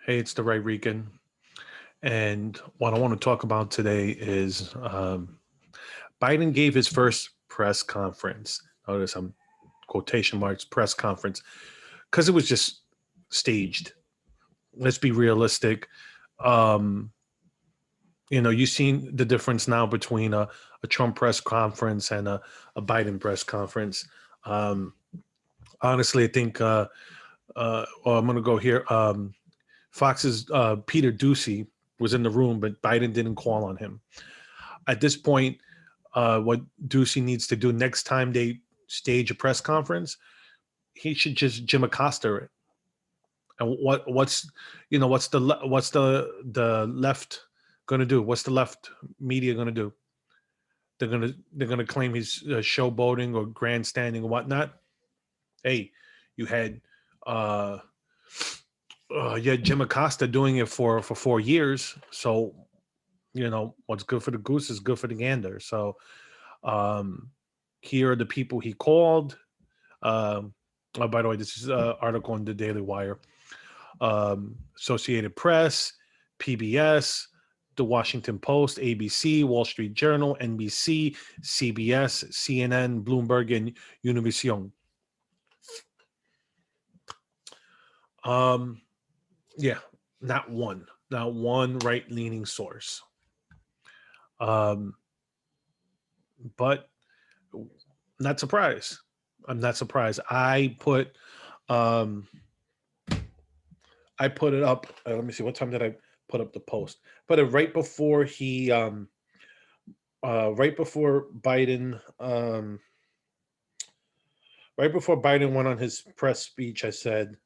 Hey, it's the Right Rican. And what I want to talk about today is Biden gave his first press conference. Notice I'm quotation marks press conference because it was just staged. Let's be realistic. Um, you've seen the difference now between a Trump press conference and a Biden press conference. Um, Honestly, I think, well, I'm going to go here. Fox's Peter Ducey was in the room, but Biden didn't call on him. At this point, what Ducey needs to do next time they stage a press conference, he should just Jim Acosta it. And what's the left going to do? What's the left media going to do? They're gonna claim he's showboating or grandstanding or whatnot. Hey, you had uh, Jim Acosta doing it for 4 years, so what's good for the goose is good for the gander. So um, here are the people he called. Oh, by the way, this is an article in the Daily Wire. Associated Press, PBS, The Washington Post, ABC, Wall Street Journal, NBC, CBS, CNN, Bloomberg, and Univision. Um, yeah, not one right-leaning source. Um, but not surprised. I'm not surprised. Um, I put it up. Let me see. What time did I put up the post? Put it right before Biden, right before Biden went on his press speech. I said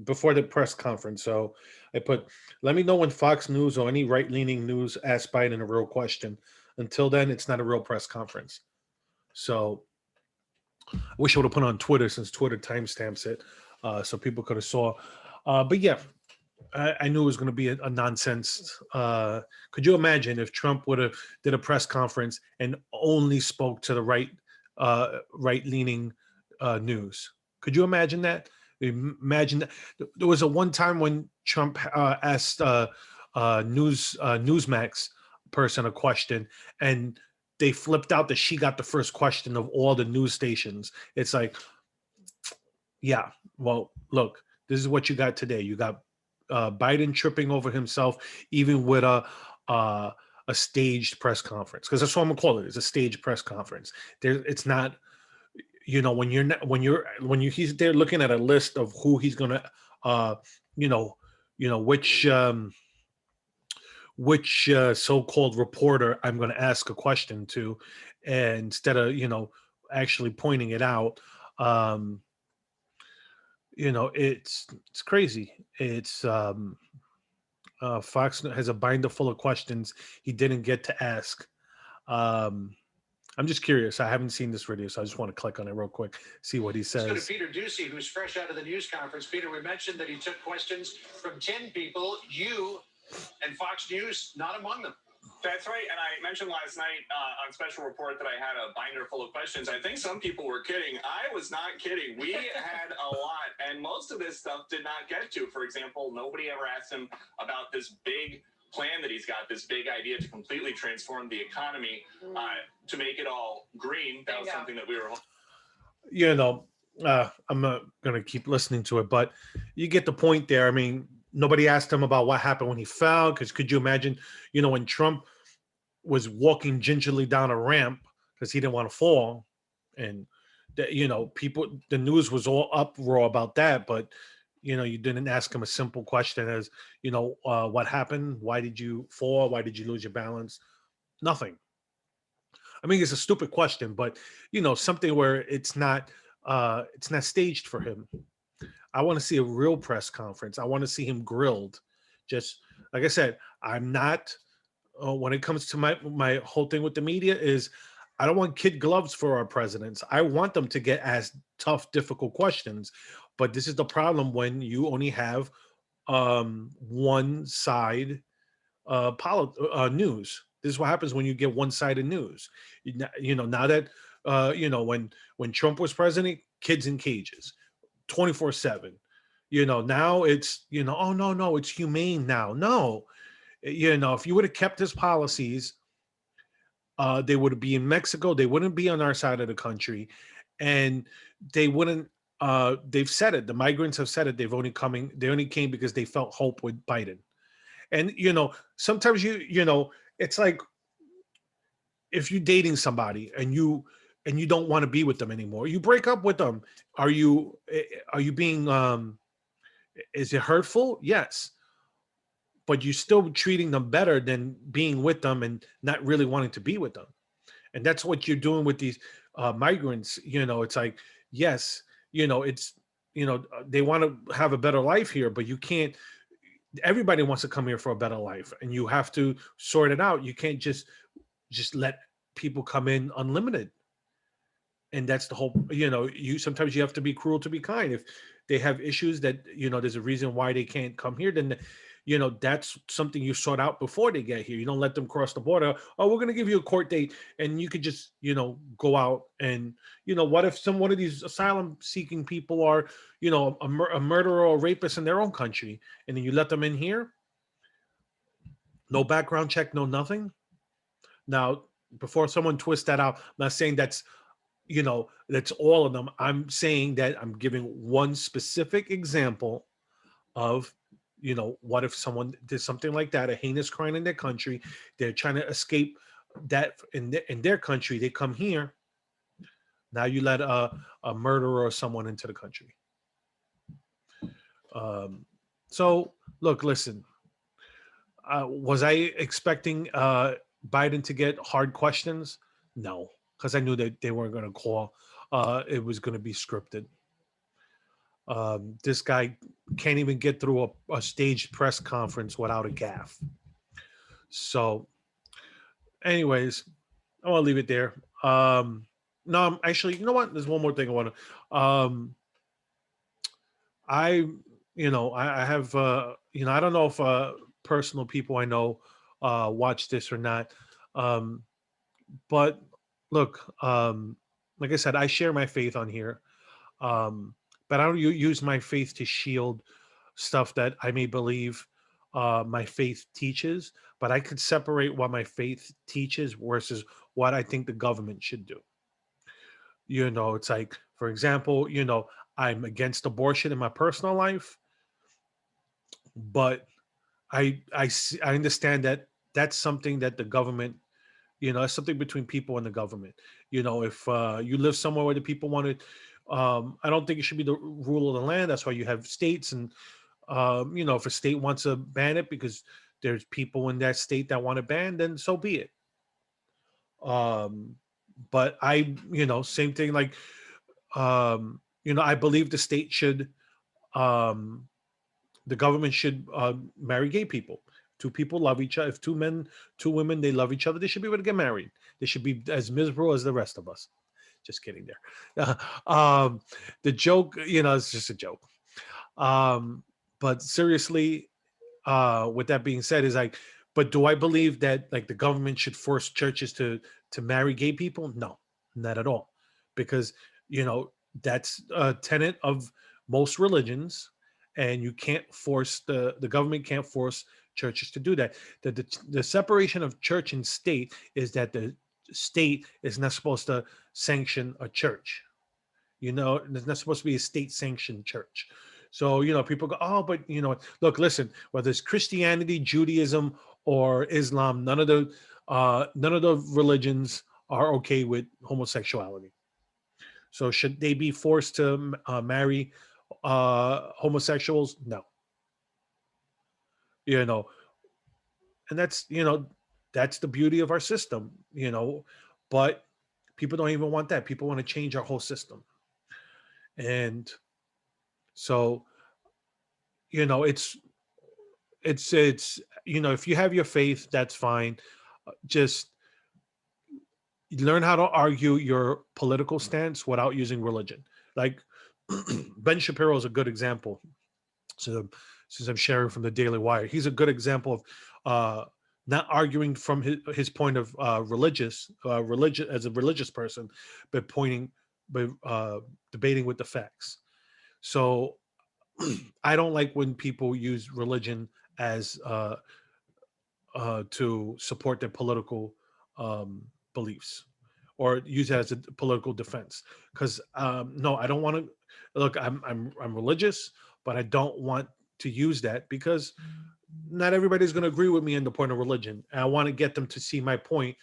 before the press conference. So I put, let me know when Fox News or any right leaning news asks Biden a real question. Until then, it's not a real press conference. So I wish I would have put on Twitter since Twitter timestamps it, so people could have saw. But yeah, I knew it was going to be a nonsense. Could you imagine if Trump would have did a press conference and only spoke to the right leaning news? Could you imagine that? Imagine that. There was a one time when Trump asked Newsmax person a question, and they flipped out that she got the first question of all the news stations. It's like, yeah, well, look, this is what you got today. You got Biden tripping over himself, even with uh, a staged press conference, because that's what I'm gonna call it. It's a staged press conference. It's not, when you're not, when you he's there looking at a list of who he's gonna, uh, you know, which so-called reporter I'm going to ask a question to, and instead of actually pointing it out. um, it's crazy. It's Fox has a binder full of questions he didn't get to ask. Um, I'm just curious. I haven't seen this video, so I just want to click on it real quick, see what he Let's go to says. Peter Ducey, who's fresh out of the news conference. Peter, we mentioned that he took questions from 10 people. You and Fox News, not among them. That's right. And I mentioned last night on Special Report that I had a binder full of questions. I think some people were kidding. I was not kidding. We had a lot, and most of this stuff did not get to. For example, nobody ever asked him about this big plan that he's got, this big idea to completely transform the economy, to make it all green. That was something that we were. you know, I'm not going to keep listening to it, but you get the point there. I mean, nobody asked him about what happened when he fell, because could you imagine, when Trump was walking gingerly down a ramp because he didn't want to fall, and people, the news was all uproar about that, but you didn't ask him a simple question as, what happened? Why did you fall? Why did you lose your balance? Nothing. I mean, it's a stupid question, but something where it's not staged for him. I want to see a real press conference. I want to see him grilled. Just like I said, I'm not. When it comes to my whole thing with the media is, I don't want kid gloves for our presidents. I want them to get asked tough, difficult questions. But this is the problem when you only have one side news. This is what happens when you get one-sided news. Now that when Trump was president, kids in cages, 24/7. Now it's, oh, no, no, it's humane now. No, if you would have kept his policies, they would be in Mexico. They wouldn't be on our side of the country, and they wouldn't. They've said it. The migrants have said it. They only came because they felt hope with Biden. And sometimes it's like if you're dating somebody and you don't want to be with them anymore, you break up with them. Are you being is it hurtful? Yes, but you're still treating them better than being with them and not really wanting to be with them. And that's what you're doing with these migrants. It's like, yes, it's they want to have a better life here, but you can't. Everybody wants to come here for a better life, and you have to sort it out. You can't just let people come in unlimited. And that's the whole. You sometimes you have to be cruel to be kind. If they have issues that there's a reason why they can't come here, then that's something you sort out before they get here. You don't let them cross the border. Oh, we're going to give you a court date, and you could just go out and what if one of these asylum seeking people are a murderer or rapist in their own country, and then you let them in here, no background check, no nothing. Now, before someone twists that out, I'm not saying that's all of them. I'm saying that I'm giving one specific example of what if someone did something like that, a heinous crime in their country, they're trying to escape that in their country, they come here. Now you let a murderer or someone into the country. So look, listen, was I expecting Biden to get hard questions? No, because I knew that they weren't going to call. It was going to be scripted. This guy can't even get through a staged press conference without a gaffe. So, anyways, I want to leave it there. No, I'm actually, you know what? There's one more thing I want to. I have, I don't know if personal people I know watch this or not. Um, but look, like I said, I share my faith on here. Um, but I don't use my faith to shield stuff that I may believe my faith teaches. But I could separate what my faith teaches versus what I think the government should do. It's like, for example, I'm against abortion in my personal life, but I understand that that's something that the government, it's something between people and the government. If you live somewhere where the people want to, I don't think it should be the rule of the land. That's why you have states, and if a state wants to ban it because there's people in that state that want to ban, then so be it. But same thing. Like, I believe the state should, um, the government should marry gay people. Two people love each other. If two men, two women, they love each other, they should be able to get married. They should be as miserable as the rest of us. Just kidding there. The joke, it's just a joke. But seriously, with that being said, is like, but do I believe that like the government should force churches to marry gay people? No, not at all, because that's a tenet of most religions, and you can't force the government can't force churches to do that. The separation of church and state is that the state is not supposed to sanction a church. There's not supposed to be a state sanctioned church. So, people go, oh, but look, listen, whether it's Christianity, Judaism, or Islam, none of the religions are okay with homosexuality. So should they be forced to marry homosexuals? No. You know, and that's the beauty of our system. But people don't even want that. People want to change our whole system. And so, it's if you have your faith, that's fine. Just learn how to argue your political stance without using religion. Like Ben Shapiro is a good example. So since I'm sharing from the Daily Wire, he's a good example of not arguing from his point of religion as a religious person, but debating with the facts. So I don't like when people use religion as to support their political beliefs or use it as a political defense. Because no, I don't want to look. I'm religious, but I don't want to use that because not everybody's going to agree with me on the point of religion. And I want to get them to see my point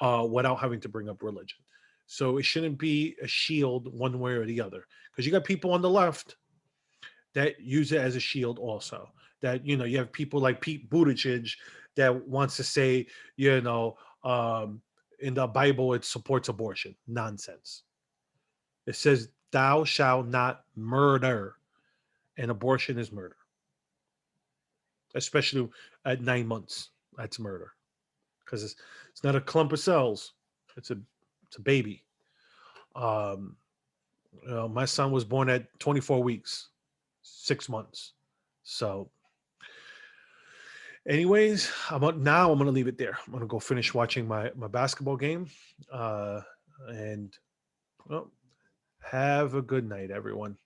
without having to bring up religion. So it shouldn't be a shield one way or the other. Because you got people on the left that use it as a shield also. That you have people like Pete Buttigieg that wants to say, in the Bible it supports abortion. Nonsense. It says thou shalt not murder, and abortion is murder, especially at 9 months. That's murder because it's not a clump of cells. It's a baby. Um, my son was born at 24 weeks, 6 months. So anyways, now I'm gonna leave it there. I'm gonna go finish watching my basketball game, and well, have a good night, everyone.